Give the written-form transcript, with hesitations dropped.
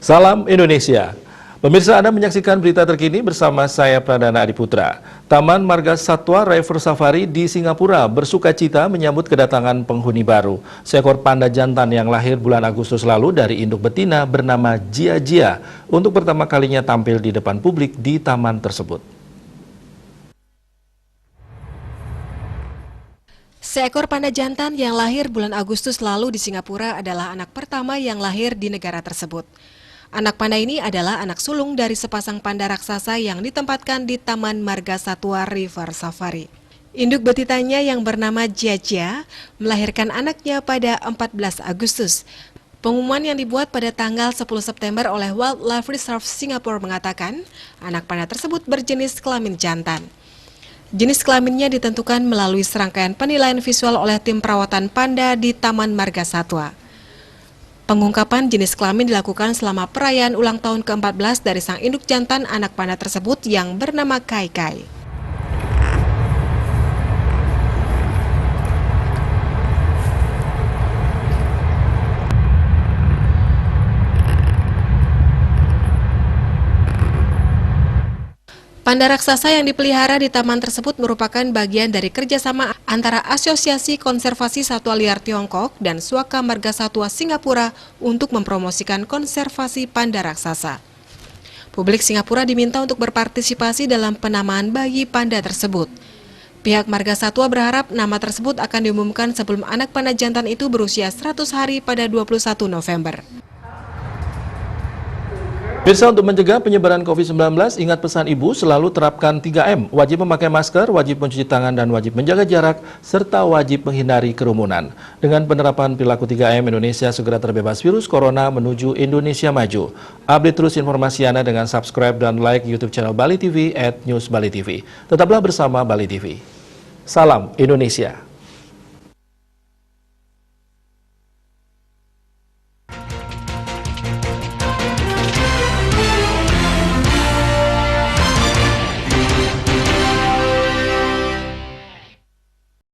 Salam Indonesia. Pemirsa, Anda menyaksikan berita terkini bersama saya Pradana Adiputra. Taman Marga Satwa River Safari di Singapura bersukacita menyambut kedatangan penghuni baru. Seekor panda jantan yang lahir bulan Agustus lalu dari induk betina bernama Jia Jia untuk pertama kalinya tampil di depan publik di taman tersebut. Seekor panda jantan yang lahir bulan Agustus lalu di Singapura adalah anak pertama yang lahir di negara tersebut. Anak panda ini adalah anak sulung dari sepasang panda raksasa yang ditempatkan di Taman Marga Satwa River Safari. Induk betinanya yang bernama Jia Jia melahirkan anaknya pada 14 Agustus. Pengumuman yang dibuat pada tanggal 10 September oleh Wildlife Reserve Singapura mengatakan anak panda tersebut berjenis kelamin jantan. Jenis kelaminnya ditentukan melalui serangkaian penilaian visual oleh tim perawatan panda di Taman Marga Satwa. Pengungkapan jenis kelamin dilakukan selama perayaan ulang tahun ke-14 dari sang induk jantan anak panda tersebut yang bernama Kai Kai. Panda raksasa yang dipelihara di taman tersebut merupakan bagian dari kerjasama antara Asosiasi Konservasi Satwa Liar Tiongkok dan Suaka Marga Satwa Singapura untuk mempromosikan konservasi panda raksasa. Publik Singapura diminta untuk berpartisipasi dalam penamaan bayi panda tersebut. Pihak Marga Satwa berharap nama tersebut akan diumumkan sebelum anak panda jantan itu berusia 100 hari pada 21 November. Pemirsa, untuk mencegah penyebaran COVID-19, ingat pesan ibu selalu terapkan 3M, wajib memakai masker, wajib mencuci tangan, dan wajib menjaga jarak, serta wajib menghindari kerumunan. Dengan penerapan perilaku 3M, Indonesia segera terbebas virus corona menuju Indonesia maju. Update terus informasi Anda dengan subscribe dan like YouTube channel Bali TV @newsbalitv. Tetaplah bersama Bali TV. Salam Indonesia.